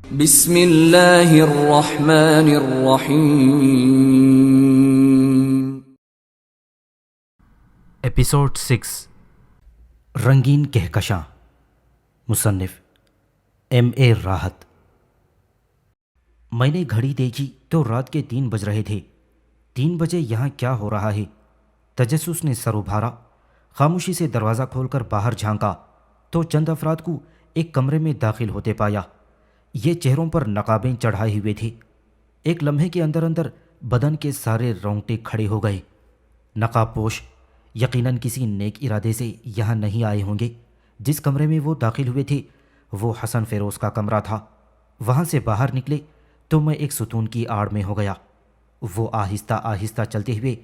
بسم اللہ الرحمن الرحیم۔ ایپیسوڈ 6 رنگین کہکشاں، مصنف ایم.اے. راحت۔ میں نے گھڑی دیکھی تو رات کے 3 بج رہے تھے۔ 3 بجے یہاں کیا ہو رہا ہے؟ تجسس نے سر ابھارا۔ خاموشی سے دروازہ کھول کر باہر جھانکا تو چند افراد کو ایک کمرے میں داخل ہوتے پایا۔ یہ چہروں پر نقابیں چڑھائے ہوئے تھے۔ ایک لمحے کے اندر اندر بدن کے سارے رونگٹے کھڑے ہو گئے۔ نقاب پوش یقیناً کسی نیک ارادے سے یہاں نہیں آئے ہوں گے۔ جس کمرے میں وہ داخل ہوئے تھے وہ حسن فیروز کا کمرہ تھا۔ وہاں سے باہر نکلے تو میں ایک ستون کی آڑ میں ہو گیا۔ وہ آہستہ آہستہ چلتے ہوئے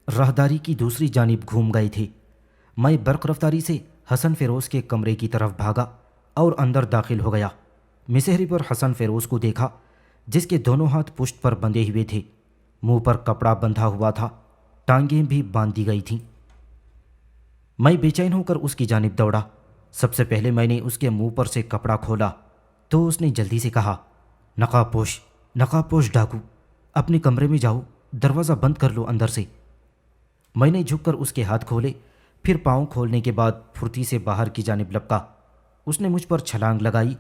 راہداری کی دوسری جانب گھوم گئے تھے۔ میں برق رفتاری سے حسن فیروز کے کمرے کی طرف بھاگا اور اندر داخل ہو گیا۔ مسہری پر حسن فیروز کو دیکھا، جس کے دونوں ہاتھ پشت پر بندھے ہوئے تھے۔ منہ پر کپڑا بندھا ہوا تھا، ٹانگیں بھی باندھ دی گئی تھیں۔ میں بے چین ہو کر اس کی جانب دوڑا۔ سب سے پہلے میں نے اس کے منہ پر سے کپڑا کھولا تو اس نے جلدی سے کہا، نقاب پوش ڈاکو، اپنے کمرے میں جاؤ، دروازہ بند کر لو اندر سے۔ میں نے جھک کر اس کے ہاتھ کھولے، پھر پاؤں کھولنے کے بعد پھرتی سے باہر کی جانب لپکا۔ اس نے مجھ پر چھلانگ لگائی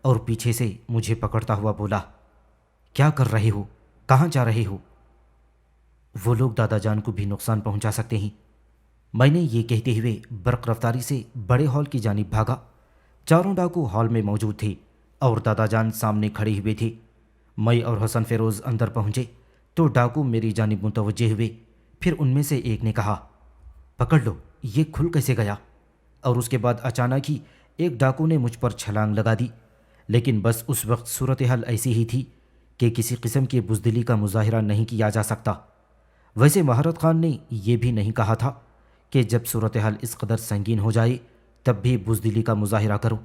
اور پیچھے سے مجھے پکڑتا ہوا بولا، کیا کر رہے ہو؟ کہاں جا رہے ہو؟ وہ لوگ دادا جان کو بھی نقصان پہنچا سکتے ہیں۔ میں نے یہ کہتے ہوئے برق رفتاری سے بڑے ہال کی جانب بھاگا۔ چاروں ڈاکو ہال میں موجود تھے اور دادا جان سامنے کھڑے ہوئے تھے۔ میں اور حسن فیروز اندر پہنچے تو ڈاکو میری جانب متوجہ ہوئے۔ پھر ان میں سے ایک نے کہا، پکڑ لو، یہ کھل کیسے گیا؟ اور اس کے بعد اچانک ہی ایک ڈاکو نے مجھ پر چھلانگ لگا دی۔ لیکن بس اس وقت صورتحال ایسی ہی تھی کہ کسی قسم کی بزدلی کا مظاہرہ نہیں کیا جا سکتا۔ ویسے مہارت خان نے یہ بھی نہیں کہا تھا کہ جب صورتحال اس قدر سنگین ہو جائے تب بھی بزدلی کا مظاہرہ کرو۔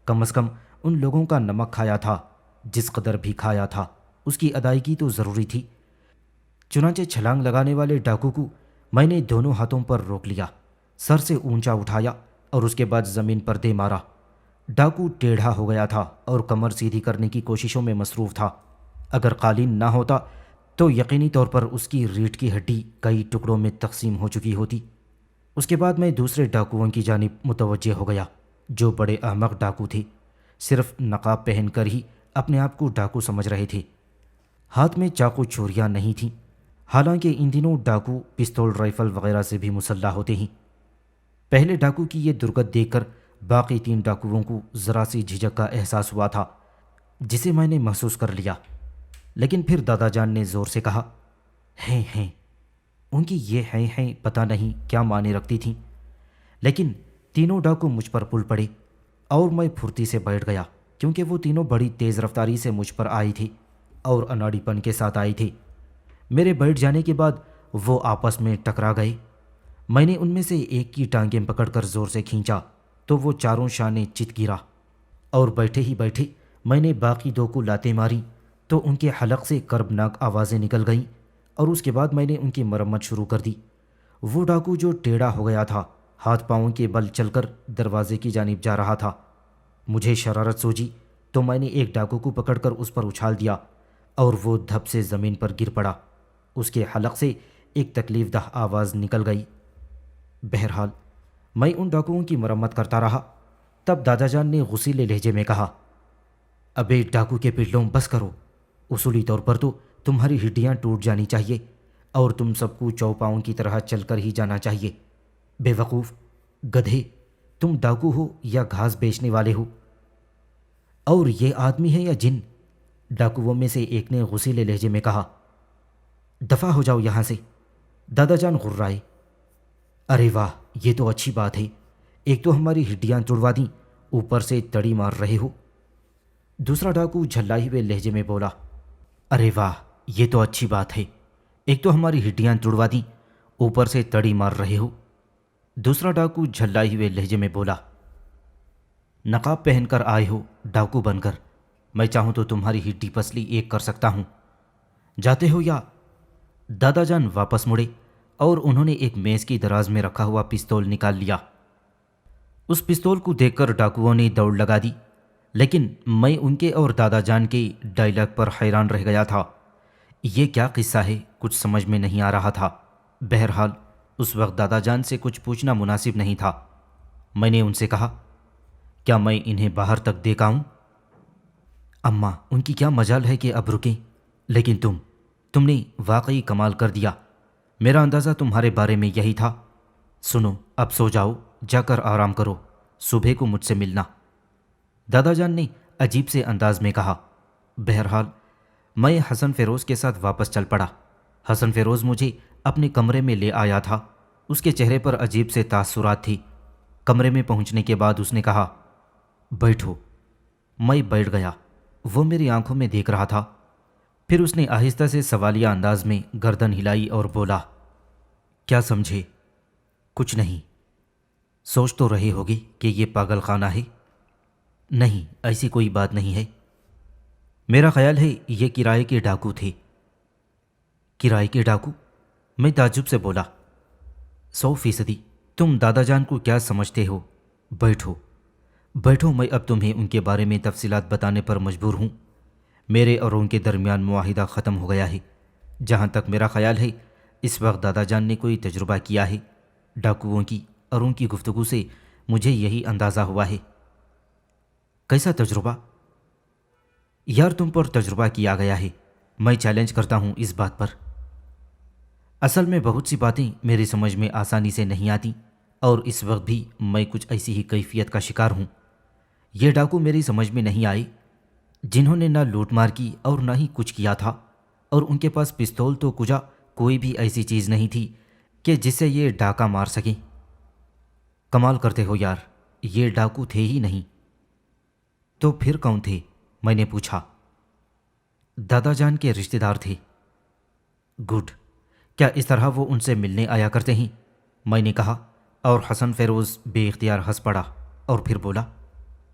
کم از کم ان لوگوں کا نمک کھایا تھا، جس قدر بھی کھایا تھا اس کی ادائیگی تو ضروری تھی۔ چنانچہ چھلانگ لگانے والے ڈاکو کو میں نے دونوں ہاتھوں پر روک لیا، سر سے اونچا اٹھایا اور اس کے بعد زمین پر دے مارا۔ ڈاکو ٹیڑھا ہو گیا تھا اور کمر سیدھی کرنے کی کوششوں میں مصروف تھا۔ اگر قالین نہ ہوتا تو یقینی طور پر اس کی ریڑھ کی ہڈی کئی ٹکڑوں میں تقسیم ہو چکی ہوتی۔ اس کے بعد میں دوسرے ڈاکوؤں کی جانب متوجہ ہو گیا، جو بڑے احمق ڈاکو تھے، صرف نقاب پہن کر ہی اپنے آپ کو ڈاکو سمجھ رہے تھے۔ ہاتھ میں چاقو چھریاں نہیں تھیں، حالانکہ ان دنوں ڈاکو پستول رائفل وغیرہ سے بھی مسلح ہوتے ہیں۔ پہلے ڈاکو کی یہ درگت دیکھ کر باقی 3 ڈاکوؤں کو ذرا سی جھجک کا احساس ہوا تھا، جسے میں نے محسوس کر لیا۔ لیکن پھر دادا جان نے زور سے کہا، ہیں۔ ان کی یہ ہیں پتہ نہیں کیا معنی رکھتی تھیں، لیکن تینوں ڈاکو مجھ پر پل پڑے اور میں پھرتی سے بیٹھ گیا، کیونکہ وہ تینوں بڑی تیز رفتاری سے مجھ پر آئے تھے اور اناڑی پن کے ساتھ آئے تھے۔ میرے بیٹھ جانے کے بعد وہ آپس میں ٹکرا گئے۔ میں نے ان میں سے ایک کی ٹانگیں پکڑ کر زور سے کھینچا تو وہ چاروں شانے چت گرا، اور بیٹھے ہی بیٹھے میں نے باقی 2 کو لاتیں ماری تو ان کے حلق سے کربناک آوازیں نکل گئیں، اور اس کے بعد میں نے ان کی مرمت شروع کر دی۔ وہ ڈاکو جو ٹیڑھا ہو گیا تھا ہاتھ پاؤں کے بل چل کر دروازے کی جانب جا رہا تھا۔ مجھے شرارت سوچی تو میں نے ایک ڈاکو کو پکڑ کر اس پر اچھال دیا اور وہ دھپ سے زمین پر گر پڑا۔ اس کے حلق سے ایک تکلیف دہ آواز نکل گئی۔ بہرحال میں ان ڈاکوؤں کی مرمت کرتا رہا۔ تب دادا جان نے غصیلے لہجے میں کہا، ابے ڈاکو کے پلوں بس کرو، اصولی طور پر تو تمہاری ہڈیاں ٹوٹ جانی چاہیے اور تم سب کو چوپاؤں کی طرح چل کر ہی جانا چاہیے۔ بے وقوف، گدھے، تم ڈاکو ہو یا گھاس بیچنے والے ہو؟ اور یہ آدمی ہے یا جن؟ ڈاکوؤں میں سے ایک نے غصیلے لہجے میں کہا۔ دفع ہو جاؤ یہاں سے، دادا جان غرائے۔ ارے واہ، یہ تو اچھی بات ہے، ایک تو ہماری ہڈیاں توڑوا دیں، اوپر سے تڑی مار رہے ہو۔ دوسرا ڈاکو جھلائے ہوئے لہجے میں بولا، ارے واہ، یہ تو اچھی بات ہے، ایک تو ہماری ہڈیاں توڑوا دیں، اوپر سے تڑی مار رہے ہو۔ دوسرا ڈاکو جھلائے ہوئے لہجے میں بولا، نقاب پہن کر آئے ہو ڈاکو بن کر، میں چاہوں تو تمہاری ہڈی پسلی ایک کر سکتا ہوں، جاتے ہو یا؟ دادا جان واپس مڑے اور انہوں نے ایک میز کی دراز میں رکھا ہوا پستول نکال لیا۔ اس پستول کو دیکھ کر ڈاکوؤں نے دوڑ لگا دی، لیکن میں ان کے اور دادا جان کے ڈائلاگ پر حیران رہ گیا تھا۔ یہ کیا قصہ ہے، کچھ سمجھ میں نہیں آ رہا تھا۔ بہرحال اس وقت دادا جان سے کچھ پوچھنا مناسب نہیں تھا۔ میں نے ان سے کہا، کیا میں انہیں باہر تک دیکھ آؤں؟ اماں، ان کی کیا مجال ہے کہ اب رکیں، لیکن تم نے واقعی کمال کر دیا۔ میرا اندازہ تمہارے بارے میں یہی تھا۔ سنو، اب سو جاؤ، جا کر آرام کرو، صبح کو مجھ سے ملنا، دادا جان نے عجیب سے انداز میں کہا۔ بہرحال میں حسن فیروز کے ساتھ واپس چل پڑا۔ حسن فیروز مجھے اپنے کمرے میں لے آیا تھا۔ اس کے چہرے پر عجیب سے تاثرات تھی۔ کمرے میں پہنچنے کے بعد اس نے کہا، بیٹھو۔ میں بیٹھ گیا۔ وہ میری آنکھوں میں دیکھ رہا تھا۔ پھر اس نے آہستہ سے سوالیہ انداز میں گردن ہلائی اور بولا، کیا سمجھے؟ کچھ نہیں۔ سوچ تو رہے ہوگی کہ یہ پاگل خانہ ہے؟ نہیں، ایسی کوئی بات نہیں ہے۔ میرا خیال ہے یہ کرائے کے ڈاکو تھے۔ کرائے کے ڈاکو؟ میں تعجب سے بولا۔ 100%۔ تم دادا جان کو کیا سمجھتے ہو؟ بیٹھو، میں اب تمہیں ان کے بارے میں تفصیلات بتانے پر مجبور ہوں۔ میرے اور ان کے درمیان معاہدہ ختم ہو گیا ہے۔ جہاں تک میرا خیال ہے اس وقت دادا جان نے کوئی تجربہ کیا ہے ڈاکوؤں کی، اور ان کی گفتگو سے مجھے یہی اندازہ ہوا ہے۔ کیسا تجربہ؟ یار، تم پر تجربہ کیا گیا ہے۔ میں چیلنج کرتا ہوں اس بات پر۔ اصل میں بہت سی باتیں میری سمجھ میں آسانی سے نہیں آتی، اور اس وقت بھی میں کچھ ایسی ہی کیفیت کا شکار ہوں۔ یہ ڈاکو میری سمجھ میں نہیں آئے، جنہوں نے نہ لوٹ مار کی اور نہ ہی کچھ کیا تھا، اور ان کے پاس پستول تو کجا کوئی بھی ایسی چیز نہیں تھی کہ جس سے یہ ڈاکہ مار سکیں۔ کمال کرتے ہو یار، یہ ڈاکو تھے ہی نہیں۔ تو پھر کون تھے؟ میں نے پوچھا۔ دادا جان کے رشتہ دار تھے۔ گڈ۔ کیا اس طرح وہ ان سے ملنے آیا کرتے ہیں؟ میں نے کہا، اور حسن فیروز بے اختیار ہنس پڑا اور پھر بولا،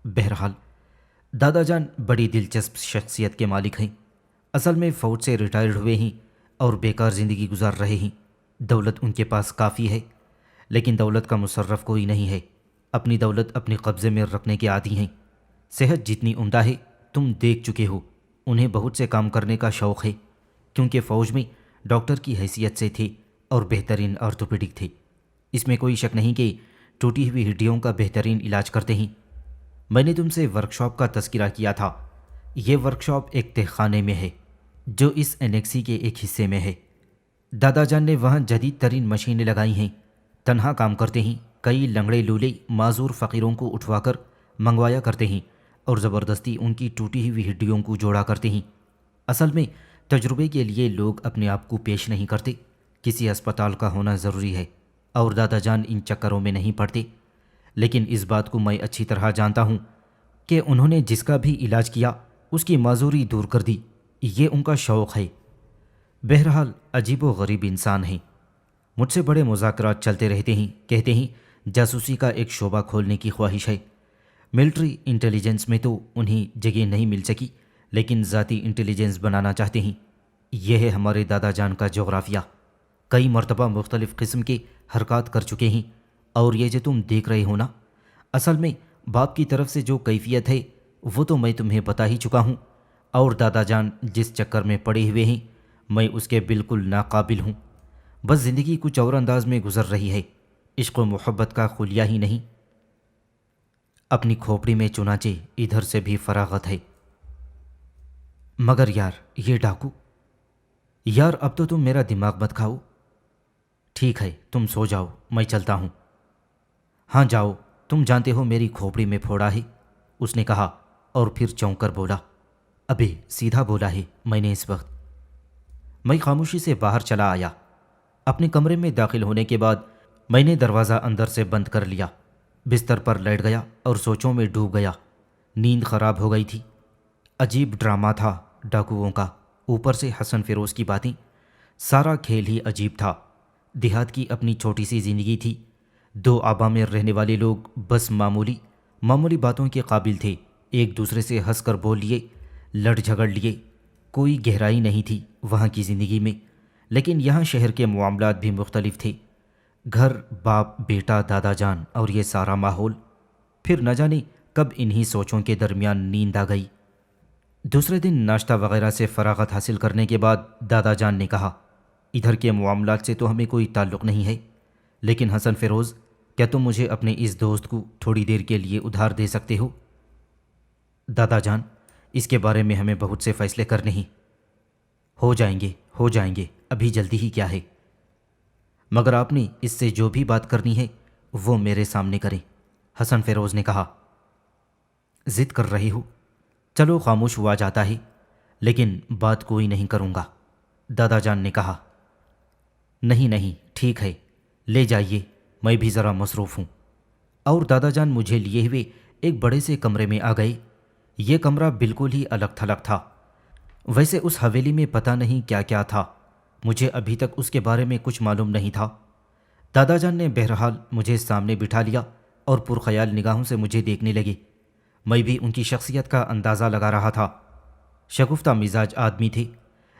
بہرحال دادا جان بڑی دلچسپ شخصیت کے مالک ہیں۔ اصل میں فوج سے ریٹائرڈ ہوئے ہیں اور بیکار زندگی گزار رہے ہیں۔ دولت ان کے پاس کافی ہے، لیکن دولت کا مصرف کوئی نہیں ہے۔ اپنی دولت اپنے قبضے میں رکھنے کے عادی ہیں۔ صحت جتنی عمدہ ہے تم دیکھ چکے ہو۔ انہیں بہت سے کام کرنے کا شوق ہے، کیونکہ فوج میں ڈاکٹر کی حیثیت سے تھے اور بہترین آرتھوپیڈک تھے۔ اس میں کوئی شک نہیں کہ ٹوٹی ہوئی ہڈیوں کا بہترین علاج کرتے ہیں۔ میں نے تم سے ورکشاپ کا تذکرہ کیا تھا۔ یہ ورکشاپ ایک تہ خانے میں ہے جو اس انیکسی کے ایک حصے میں ہے۔ دادا جان نے وہاں جدید ترین مشینیں لگائی ہیں۔ تنہا کام کرتے ہیں۔ کئی لنگڑے لولے معذور فقیروں کو اٹھوا کر منگوایا کرتے ہیں اور زبردستی ان کی ٹوٹی ہوئی ہڈیوں کو جوڑا کرتے ہیں۔ اصل میں تجربے کے لیے لوگ اپنے آپ کو پیش نہیں کرتے، کسی اسپتال کا ہونا ضروری ہے، اور دادا جان ان چکروں میں نہیں پڑتے۔ لیکن اس بات کو میں اچھی طرح جانتا ہوں کہ انہوں نے جس کا بھی علاج کیا اس کی معذوری دور کر دی۔ یہ ان کا شوق ہے۔ بہرحال عجیب و غریب انسان ہیں۔ مجھ سے بڑے مذاکرات چلتے رہتے ہیں۔ کہتے ہیں جاسوسی کا ایک شعبہ کھولنے کی خواہش ہے۔ ملٹری انٹیلیجنس میں تو انہیں جگہ نہیں مل سکی، لیکن ذاتی انٹیلیجنس بنانا چاہتے ہیں۔ یہ ہے ہمارے دادا جان کا جغرافیہ۔ کئی مرتبہ مختلف قسم کے حرکات کر چکے ہیں، اور یہ جو تم دیکھ رہے ہو نا، اصل میں باپ کی طرف سے جو کیفیت ہے وہ تو میں تمہیں بتا ہی چکا ہوں، اور دادا جان جس چکر میں پڑے ہوئے ہیں میں اس کے بالکل ناقابل ہوں۔ بس زندگی کچھ اور انداز میں گزر رہی ہے۔ عشق و محبت کا خلیہ ہی نہیں، اپنی کھوپڑی میں چنانچہ ادھر سے بھی فراغت ہے۔ مگر یار یہ ڈاکو، یار اب تو تم میرا دماغ مت کھاؤ۔ ٹھیک ہے، تم سو جاؤ، میں چلتا ہوں۔ ہاں جاؤ، تم جانتے ہو میری کھوپڑی میں پھوڑا ہے، اس نے کہا، اور پھر چونک کر بولا، ابے سیدھا بولا ہے میں نے اس وقت۔ میں خاموشی سے باہر چلا آیا۔ اپنے کمرے میں داخل ہونے کے بعد میں نے دروازہ اندر سے بند کر لیا، بستر پر لیٹ گیا اور سوچوں میں ڈوب گیا۔ نیند خراب ہو گئی تھی۔ عجیب ڈرامہ تھا ڈاکوؤں کا، اوپر سے حسن فیروز کی باتیں، سارا کھیل ہی عجیب تھا۔ دیہات کی اپنی چھوٹی سی زندگی تھی۔ دو آبا میں رہنے والے لوگ بس معمولی باتوں کے قابل تھے۔ ایک دوسرے سے ہنس کر بول لیے، لڑ جھگڑ لیے۔ کوئی گہرائی نہیں تھی وہاں کی زندگی میں، لیکن یہاں شہر کے معاملات بھی مختلف تھے۔ گھر، باپ، بیٹا، دادا جان اور یہ سارا ماحول۔ پھر نہ جانے کب انہی سوچوں کے درمیان نیند آ گئی۔ دوسرے دن ناشتہ وغیرہ سے فراغت حاصل کرنے کے بعد دادا جان نے کہا، ادھر کے معاملات سے تو ہمیں کوئی تعلق نہیں ہے، لیکن حسن فیروز، کیا تم مجھے اپنے اس دوست کو تھوڑی دیر کے لیے ادھار دے سکتے ہو؟ دادا جان، اس کے بارے میں ہمیں بہت سے فیصلے کرنے ہیں۔ ہو جائیں گے، ابھی جلدی ہی کیا ہے؟ مگر آپ نے اس سے جو بھی بات کرنی ہے وہ میرے سامنے کریں، حسن فیروز نے کہا۔ ضد کر رہی ہو؟ چلو خاموش ہوا جاتا ہے، لیکن بات کوئی نہیں کروں گا، دادا جان نے کہا۔ نہیں، ٹھیک ہے، لے جائیے، میں بھی ذرا مصروف ہوں۔ اور دادا جان مجھے لیے ہوئے ایک بڑے سے کمرے میں آ گئے۔ یہ کمرہ بالکل ہی الگ تھلگ تھا۔ ویسے اس حویلی میں پتہ نہیں کیا کیا تھا، مجھے ابھی تک اس کے بارے میں کچھ معلوم نہیں تھا۔ دادا جان نے بہرحال مجھے سامنے بٹھا لیا اور پرخیال نگاہوں سے مجھے دیکھنے لگے۔ میں بھی ان کی شخصیت کا اندازہ لگا رہا تھا۔ شگفتہ مزاج آدمی تھے،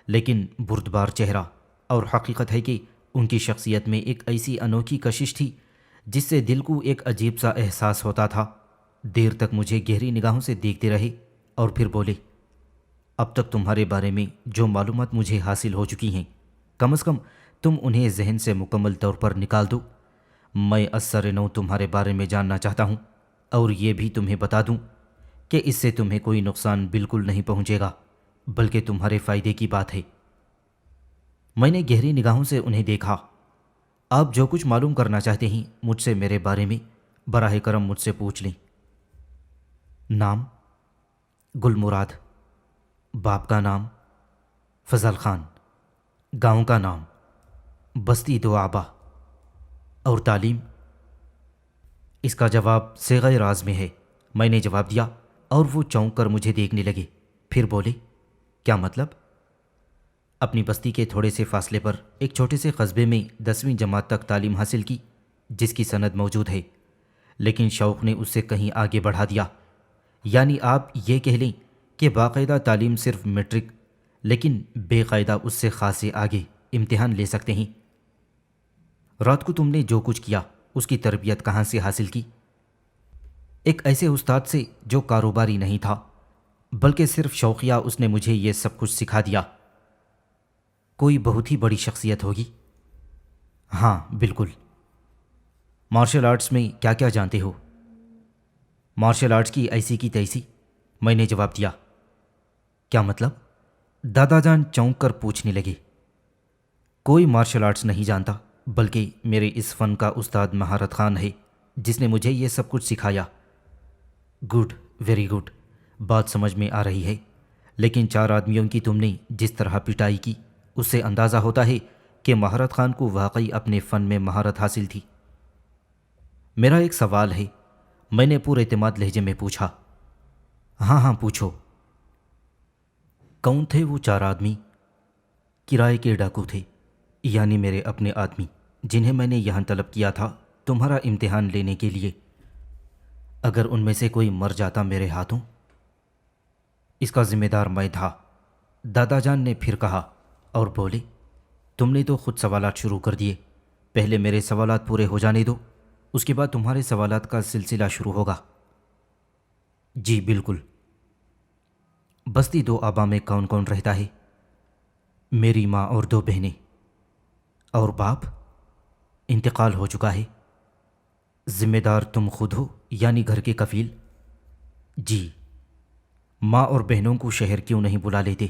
لیکن بردبار چہرہ، اور حقیقت ہے کہ ان کی شخصیت میں ایک ایسی انوکھی کشش تھی جس سے دل کو ایک عجیب سا احساس ہوتا تھا۔ دیر تک مجھے گہری نگاہوں سے دیکھتے رہے اور پھر بولے، اب تک تمہارے بارے میں جو معلومات مجھے حاصل ہو چکی ہیں، کم از کم تم انہیں ذہن سے مکمل طور پر نکال دو۔ میں اثر نو تمہارے بارے میں جاننا چاہتا ہوں، اور یہ بھی تمہیں بتا دوں کہ اس سے تمہیں کوئی نقصان بالکل نہیں پہنچے گا، بلکہ تمہارے فائدے کی بات ہے۔ میں نے گہری نگاہوں سے انہیں دیکھا۔ آپ جو کچھ معلوم کرنا چاہتے ہیں مجھ سے میرے بارے میں براہ کرم مجھ سے پوچھ لیں۔ نام؟ گل مراد۔ باپ کا نام؟ فضل خان۔ گاؤں کا نام؟ بستی دوآبا۔ اور تعلیم؟ اس کا جواب صیغہ راز میں ہے، میں نے جواب دیا، اور وہ چونک کر مجھے دیکھنے لگے، پھر بولے، کیا مطلب؟ اپنی بستی کے تھوڑے سے فاصلے پر ایک چھوٹے سے قصبے میں 10ویں جماعت تک تعلیم حاصل کی، جس کی سند موجود ہے، لیکن شوق نے اس سے کہیں آگے بڑھا دیا۔ یعنی آپ یہ کہہ لیں کہ باقاعدہ تعلیم صرف میٹرک، لیکن بے قاعدہ اس سے خاصے آگے امتحان لے سکتے ہیں۔ رات کو تم نے جو کچھ کیا اس کی تربیت کہاں سے حاصل کی؟ ایک ایسے استاد سے جو کاروباری نہیں تھا، بلکہ صرف شوقیہ اس نے مجھے یہ سب کچھ سکھا دیا۔ کوئی بہت ہی بڑی شخصیت ہوگی؟ ہاں بالکل۔ مارشل آرٹس میں کیا کیا جانتے ہو؟ مارشل آرٹس کی ایسی کی تیسی، میں نے جواب دیا۔ کیا مطلب؟ دادا جان چونک کر پوچھنے لگے۔ کوئی مارشل آرٹس نہیں جانتا، بلکہ میرے اس فن کا استاد مہارت خان ہے جس نے مجھے یہ سب کچھ سکھایا۔ گڈ، ویری گڈ، بات سمجھ میں آ رہی ہے، لیکن 4 آدمیوں کی تم نے جس طرح پٹائی کی اس سے اندازہ ہوتا ہے کہ مہارت خان کو واقعی اپنے فن میں مہارت حاصل تھی۔ میرا ایک سوال ہے، میں نے پورے اعتماد لہجے میں پوچھا۔ ہاں پوچھو۔ کون تھے وہ 4 آدمی؟ کرائے کے ڈاکو تھے، یعنی میرے اپنے آدمی، جنہیں میں نے یہاں طلب کیا تھا تمہارا امتحان لینے کے لیے۔ اگر ان میں سے کوئی مر جاتا میرے ہاتھوں؟ اس کا ذمہ دار میں تھا، دادا جان نے پھر کہا، اور بولے، تم نے تو خود سوالات شروع کر دیے، پہلے میرے سوالات پورے ہو جانے دو، اس کے بعد تمہارے سوالات کا سلسلہ شروع ہوگا۔ جی بالکل۔ بستی دوآبا میں کون کون رہتا ہے؟ میری ماں اور 2 بہنیں۔ اور باپ؟ انتقال ہو چکا ہے۔ ذمہ دار تم خود ہو، یعنی گھر کے کفیل؟ جی۔ ماں اور بہنوں کو شہر کیوں نہیں بلا لیتے؟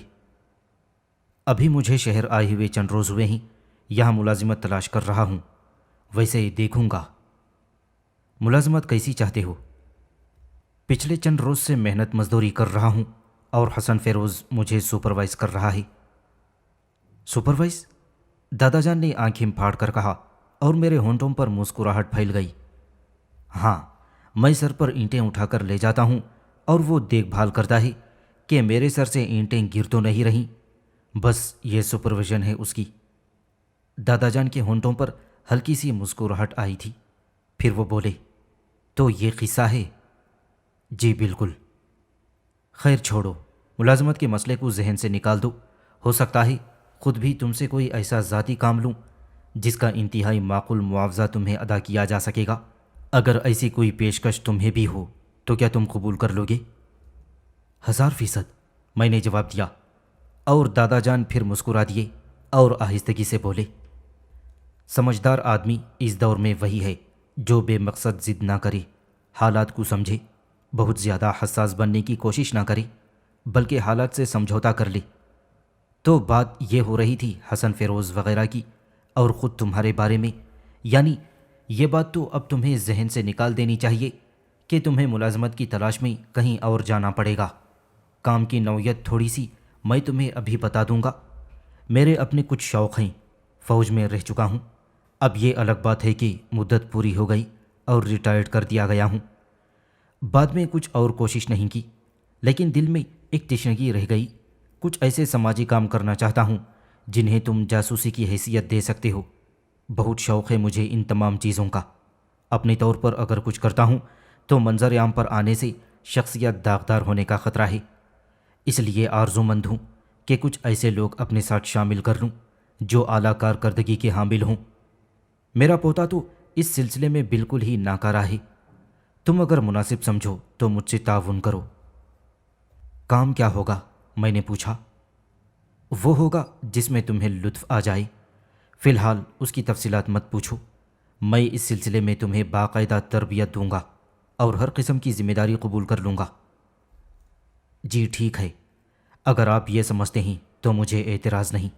ابھی مجھے شہر آئے ہوئے چند روز ہوئے ہیں، یہاں ملازمت تلاش کر رہا ہوں، ویسے دیکھوں گا۔ ملازمت کیسی چاہتے ہو؟ پچھلے چند روز سے محنت مزدوری کر رہا ہوں، اور حسن فیروز مجھے سپروائز کر رہا ہے۔ سپروائز؟ دادا جان نے آنکھیں پھاڑ کر کہا، اور میرے ہونٹوں پر مسکراہٹ پھیل گئی۔ ہاں، میں سر پر اینٹیں اٹھا کر لے جاتا ہوں، اور وہ دیکھ بھال کرتا ہے کہ میرے سر سے اینٹیں گر تو نہیں رہیں، بس یہ سپرویژن ہے اس کی۔ دادا جان کے ہونٹوں پر ہلکی سی مسکراہٹ آئی تھی، پھر وہ بولے، تو یہ قصہ ہے؟ جی بالکل۔ خیر چھوڑو، ملازمت کے مسئلے کو ذہن سے نکال دو، ہو سکتا ہے خود بھی تم سے کوئی ایسا ذاتی کام لوں جس کا انتہائی معقول معاوضہ تمہیں ادا کیا جا سکے گا۔ اگر ایسی کوئی پیشکش تمہیں بھی ہو تو کیا تم قبول کر لو گے؟ 1000%، میں نے جواب دیا، اور دادا جان پھر مسکرا دیے اور آہستگی سے بولے، سمجھدار آدمی اس دور میں وہی ہے جو بے مقصد ضد نہ کرے، حالات کو سمجھے، بہت زیادہ حساس بننے کی کوشش نہ کرے، بلکہ حالات سے سمجھوتا کر لے۔ تو بات یہ ہو رہی تھی حسن فیروز وغیرہ کی، اور خود تمہارے بارے میں، یعنی یہ بات تو اب تمہیں ذہن سے نکال دینی چاہیے کہ تمہیں ملازمت کی تلاش میں کہیں اور جانا پڑے گا۔ کام کی نوعیت تھوڑی سی میں تمہیں ابھی بتا دوں گا۔ میرے اپنے کچھ شوق ہیں، فوج میں رہ چکا ہوں، اب یہ الگ بات ہے کہ مدت پوری ہو گئی اور ریٹائرڈ کر دیا گیا ہوں۔ بعد میں کچھ اور کوشش نہیں کی، لیکن دل میں ایک تشنگی رہ گئی، کچھ ایسے سماجی کام کرنا چاہتا ہوں جنہیں تم جاسوسی کی حیثیت دے سکتے ہو۔ بہت شوق ہے مجھے ان تمام چیزوں کا۔ اپنے طور پر اگر کچھ کرتا ہوں تو منظر عام پر آنے سے شخصیت داغدار ہونے کا خطرہ ہے، اس لیے آرزو مند ہوں کہ کچھ ایسے لوگ اپنے ساتھ شامل کر لوں جو اعلیٰ کارکردگی کے حامل ہوں۔ میرا پوتا تو اس سلسلے میں بالکل ہی ناکارہ ہے، تم اگر مناسب سمجھو تو مجھ سے تعاون کرو۔ کام کیا ہوگا؟ میں نے پوچھا۔ وہ ہوگا جس میں تمہیں لطف آ جائے، فی الحال اس کی تفصیلات مت پوچھو، میں اس سلسلے میں تمہیں باقاعدہ تربیت دوں گا اور ہر قسم کی ذمہ داری قبول کر لوں گا۔ جی ٹھیک ہے، اگر آپ یہ سمجھتے ہیں تو مجھے اعتراض نہیں۔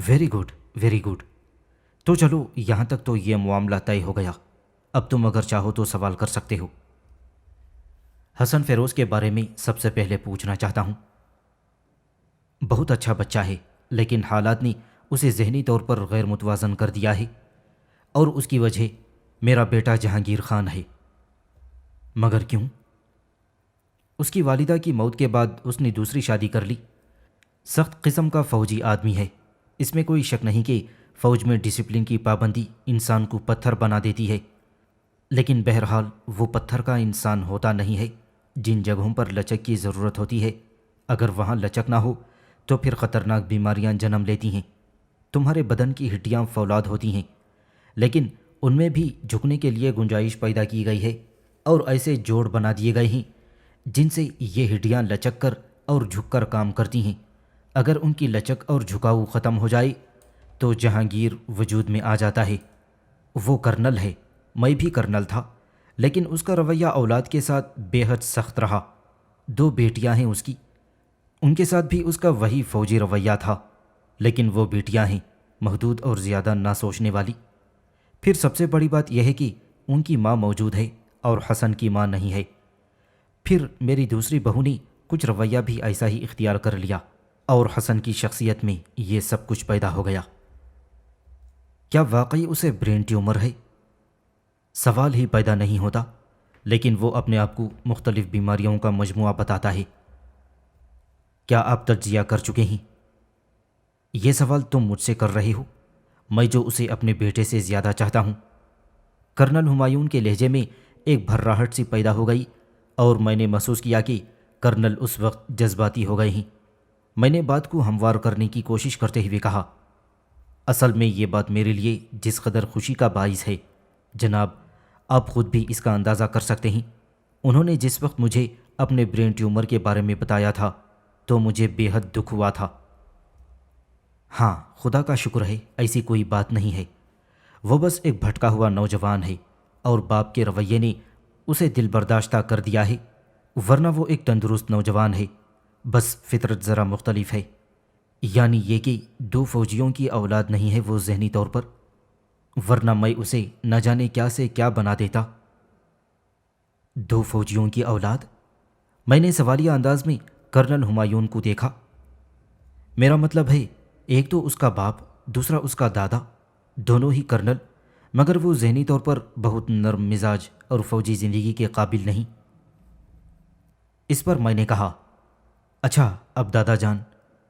ویری گڈ، ویری گڈ، تو چلو یہاں تک تو یہ معاملہ طے ہو گیا، اب تم اگر چاہو تو سوال کر سکتے ہو۔ حسن فیروز کے بارے میں سب سے پہلے پوچھنا چاہتا ہوں۔ بہت اچھا بچہ ہے، لیکن حالات نے اسے ذہنی طور پر غیر متوازن کر دیا ہے، اور اس کی وجہ میرا بیٹا جہانگیر خان ہے۔ مگر کیوں؟ اس کی والدہ کی موت کے بعد اس نے دوسری شادی کر لی۔ سخت قسم کا فوجی آدمی ہے، اس میں کوئی شک نہیں کہ فوج میں ڈسپلن کی پابندی انسان کو پتھر بنا دیتی ہے، لیکن بہرحال وہ پتھر کا انسان ہوتا نہیں ہے۔ جن جگہوں پر لچک کی ضرورت ہوتی ہے، اگر وہاں لچک نہ ہو تو پھر خطرناک بیماریاں جنم لیتی ہیں۔ تمہارے بدن کی ہڈیاں فولاد ہوتی ہیں، لیکن ان میں بھی جھکنے کے لیے گنجائش پیدا کی گئی ہے، اور ایسے جوڑ بنا دیے گئے ہیں جن سے یہ ہڈیاں لچک کر اور جھک کر کام کرتی ہیں۔ اگر ان کی لچک اور جھکاؤ ختم ہو جائے تو جہانگیر وجود میں آ جاتا ہے۔ وہ کرنل ہے، میں بھی کرنل تھا، لیکن اس کا رویہ اولاد کے ساتھ بے حد سخت رہا۔ 2 بیٹیاں ہیں اس کی، ان کے ساتھ بھی اس کا وہی فوجی رویہ تھا، لیکن وہ بیٹیاں ہیں محدود اور زیادہ نہ سوچنے والی۔ پھر سب سے بڑی بات یہ ہے کہ ان کی ماں موجود ہے اور حسن کی ماں نہیں ہے۔ پھر میری دوسری بہو نے کچھ رویہ بھی ایسا ہی اختیار کر لیا، اور حسن کی شخصیت میں یہ سب کچھ پیدا ہو گیا۔ کیا واقعی اسے برین ٹیومر ہے؟ سوال ہی پیدا نہیں ہوتا، لیکن وہ اپنے آپ کو مختلف بیماریوں کا مجموعہ بتاتا ہے۔ کیا آپ تجزیہ کر چکے ہیں؟ یہ سوال تم مجھ سے کر رہے ہو، میں جو اسے اپنے بیٹے سے زیادہ چاہتا ہوں۔ کرنل ہمایون کے لہجے میں ایک بھرراہٹ سی پیدا ہو گئی، اور میں نے محسوس کیا کہ کرنل اس وقت جذباتی ہو گئے ہیں۔ میں نے بات کو ہموار کرنے کی کوشش کرتے ہوئے کہا، اصل میں یہ بات میرے لیے جس قدر خوشی کا باعث ہے، جناب آپ خود بھی اس کا اندازہ کر سکتے ہیں۔ انہوں نے جس وقت مجھے اپنے برین ٹیومر کے بارے میں بتایا تھا تو مجھے بے حد دکھ ہوا تھا۔ ہاں، خدا کا شکر ہے ایسی کوئی بات نہیں ہے، وہ بس ایک بھٹکا ہوا نوجوان ہے، اور باپ کے رویے نے اسے دل برداشتہ کر دیا ہے، ورنہ وہ ایک تندرست نوجوان ہے، بس فطرت ذرا مختلف ہے۔ یعنی یہ کہ 2 فوجیوں کی اولاد نہیں ہے وہ ذہنی طور پر، ورنہ میں اسے نہ جانے کیا سے کیا بنا دیتا۔ 2 فوجیوں کی اولاد؟ میں نے سوالیہ انداز میں کرنل ہمایون کو دیکھا۔ میرا مطلب ہے ایک تو اس کا باپ، دوسرا اس کا دادا، دونوں ہی کرنل، مگر وہ ذہنی طور پر بہت نرم مزاج اور فوجی زندگی کے قابل نہیں۔ اس پر میں نے کہا، اچھا اب دادا جان،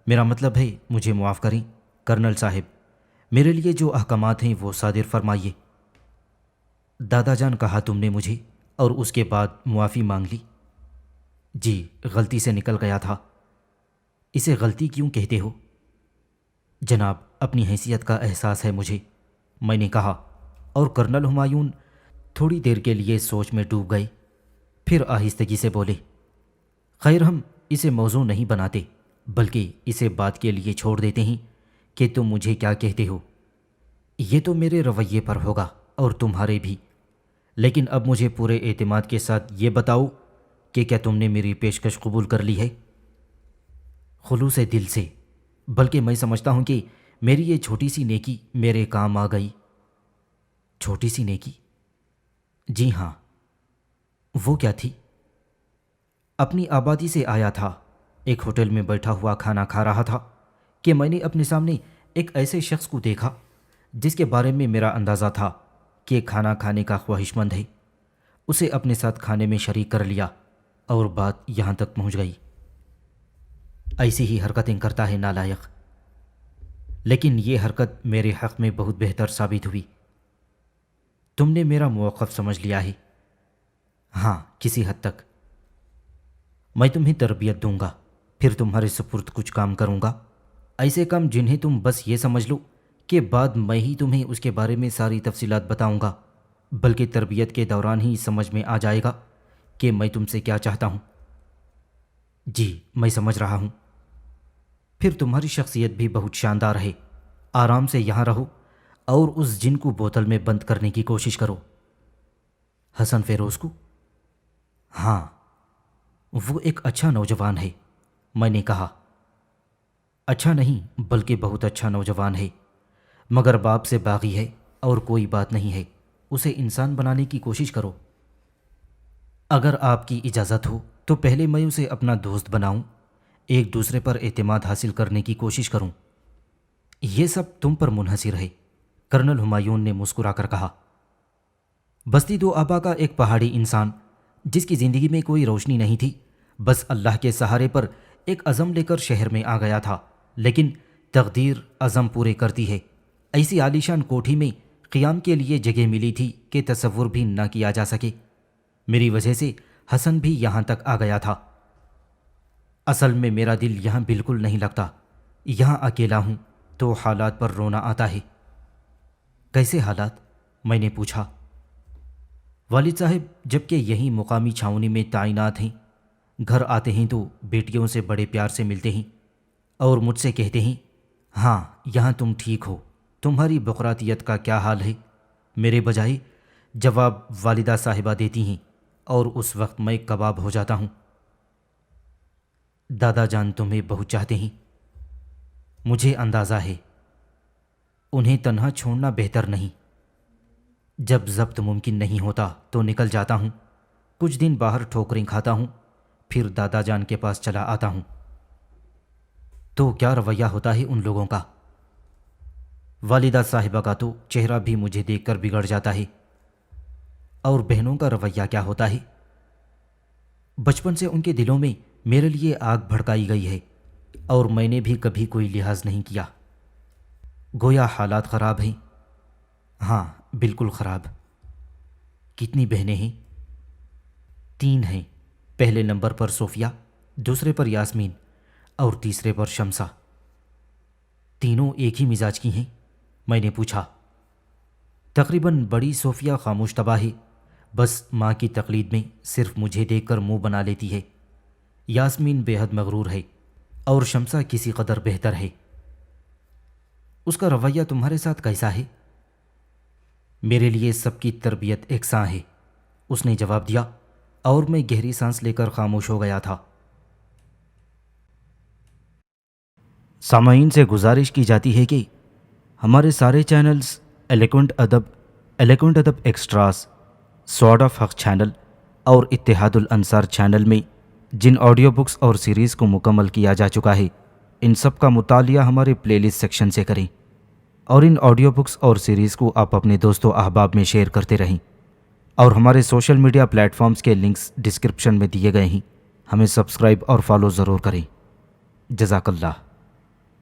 میرا مطلب ہے مجھے معاف کریں کرنل صاحب، میرے لیے جو احکامات ہیں وہ صادر فرمائیے۔ دادا جان کہا تم نے مجھے، اور اس کے بعد معافی مانگ لی؟ جی، غلطی سے نکل گیا تھا۔ اسے غلطی کیوں کہتے ہو؟ جناب اپنی حیثیت کا احساس ہے مجھے، میں نے کہا، اور کرنل ہمایون تھوڑی دیر کے لیے سوچ میں ڈوب گئے، پھر آہستگی سے بولے، خیر ہم اسے موضوع نہیں بناتے بلکہ اسے بات کے لیے چھوڑ دیتے ہیں کہ تم مجھے کیا کہتے ہو۔ یہ تو میرے رویے پر ہوگا اور تمہارے بھی، لیکن اب مجھے پورے اعتماد کے ساتھ یہ بتاؤ کہ کیا تم نے میری پیشکش قبول کر لی ہے؟ خلوص دل سے، بلکہ میں سمجھتا ہوں کہ میری یہ چھوٹی سی نیکی میرے کام آ گئی۔ چھوٹی سی نیکی؟ جی ہاں۔ وہ کیا تھی؟ اپنی آبادی سے آیا تھا، ایک ہوٹل میں بیٹھا ہوا کھانا کھا رہا تھا کہ میں نے اپنے سامنے ایک ایسے شخص کو دیکھا جس کے بارے میں میرا اندازہ تھا کہ کھانا کھانے کا خواہش مند ہے۔ اسے اپنے ساتھ کھانے میں شریک کر لیا اور بات یہاں تک پہنچ گئی۔ ایسی ہی حرکتیں کرتا ہے نالائق، لیکن یہ حرکت میرے حق میں بہت بہتر ثابت ہوئی۔ تم نے میرا موقف سمجھ لیا ہے؟ ہاں، کسی حد تک۔ میں تمہیں تربیت دوں گا، پھر تمہارے سپرد کچھ کام کروں گا، ایسے کام جنہیں تم بس یہ سمجھ لو کہ بعد میں ہی تمہیں اس کے بارے میں ساری تفصیلات بتاؤں گا، بلکہ تربیت کے دوران ہی سمجھ میں آ جائے گا کہ میں تم سے کیا چاہتا ہوں۔ جی، میں سمجھ رہا ہوں۔ پھر تمہاری شخصیت بھی بہت شاندار ہے، آرام سے یہاں رہو اور اس جن کو بوتل میں بند کرنے کی کوشش کرو۔ حسن فیروز کو؟ ہاں، وہ ایک اچھا نوجوان ہے، میں نے کہا۔ اچھا نہیں بلکہ بہت اچھا نوجوان ہے، مگر باپ سے باغی ہے اور کوئی بات نہیں ہے، اسے انسان بنانے کی کوشش کرو۔ اگر آپ کی اجازت ہو تو پہلے میں اسے اپنا دوست بناؤں، ایک دوسرے پر اعتماد حاصل کرنے کی کوشش کروں۔ یہ سب تم پر منحصر ہے، کرنل ہمایون نے مسکرا کر کہا۔ بستی دو آبا کا ایک پہاڑی انسان جس کی زندگی میں کوئی روشنی نہیں تھی، بس اللہ کے سہارے پر ایک عزم لے کر شہر میں آ گیا تھا، لیکن تقدیر عزم پورے کرتی ہے۔ ایسی عالیشان کوٹھی میں قیام کے لیے جگہ ملی تھی کہ تصور بھی نہ کیا جا سکے۔ میری وجہ سے حسن بھی یہاں تک آ گیا تھا۔ اصل میں میرا دل یہاں بالکل نہیں لگتا، یہاں اکیلا ہوں تو حالات پر رونا آتا ہے۔ کیسے حالات؟ میں نے پوچھا۔ والد صاحب جبکہ یہیں مقامی چھاؤنی میں تعینات ہیں، گھر آتے ہیں تو بیٹیوں سے بڑے پیار سے ملتے ہیں اور مجھ سے کہتے ہیں، ہاں یہاں تم ٹھیک ہو، تمہاری بقراتیت کا کیا حال ہے؟ میرے بجائے جواب والدہ صاحبہ دیتی ہیں اور اس وقت میں کباب ہو جاتا ہوں۔ دادا جان تمہیں بہت چاہتے ہیں، مجھے اندازہ ہے، انہیں تنہا چھوڑنا بہتر نہیں۔ جب ضبط ممکن نہیں ہوتا تو نکل جاتا ہوں، کچھ دن باہر ٹھوکریں کھاتا ہوں، پھر دادا جان کے پاس چلا آتا ہوں۔ تو کیا رویہ ہوتا ہے ان لوگوں کا؟ والدہ صاحبہ کا تو چہرہ بھی مجھے دیکھ کر بگڑ جاتا ہے۔ اور بہنوں کا رویہ کیا ہوتا ہے؟ بچپن سے ان کے دلوں میں میرے لیے آگ بھڑکائی گئی ہے اور میں نے بھی کبھی کوئی لحاظ نہیں کیا۔ گویا حالات خراب ہیں۔ ہاں بالکل خراب۔ کتنی بہنیں ہیں؟ 3 ہیں، پہلے نمبر پر صوفیہ، دوسرے پر یاسمین اور تیسرے پر شمسہ۔ تینوں ایک ہی مزاج کی ہیں؟ میں نے پوچھا۔ تقریباً بڑی صوفیہ خاموش طبع ہے، بس ماں کی تقلید میں صرف مجھے دیکھ کر منہ بنا لیتی ہے۔ یاسمین بے حد مغرور ہے اور شمسہ کسی قدر بہتر ہے۔ اس کا رویہ تمہارے ساتھ کیسا ہے؟ میرے لیے سب کی تربیت یکساں ہے، اس نے جواب دیا اور میں گہری سانس لے کر خاموش ہو گیا تھا۔ سامعین سے گزارش کی جاتی ہے کہ ہمارے سارے چینلز ایلیکونٹ ادب ایکسٹراز، سوارڈ آف حق چینل اور اتحاد الانصار چینل میں جن آڈیو بکس اور سیریز کو مکمل کیا جا چکا ہے، ان سب کا مطالعہ ہمارے پلے لسٹ سیکشن سے کریں اور ان آڈیو بکس اور سیریز کو آپ اپنے دوست و احباب میں شیئر کرتے رہیں، اور ہمارے سوشل میڈیا پلیٹ فارمز کے لنکس ڈسکرپشن میں دیے گئے ہیں، ہمیں سبسکرائب اور فالو ضرور کریں۔ جزاک اللہ۔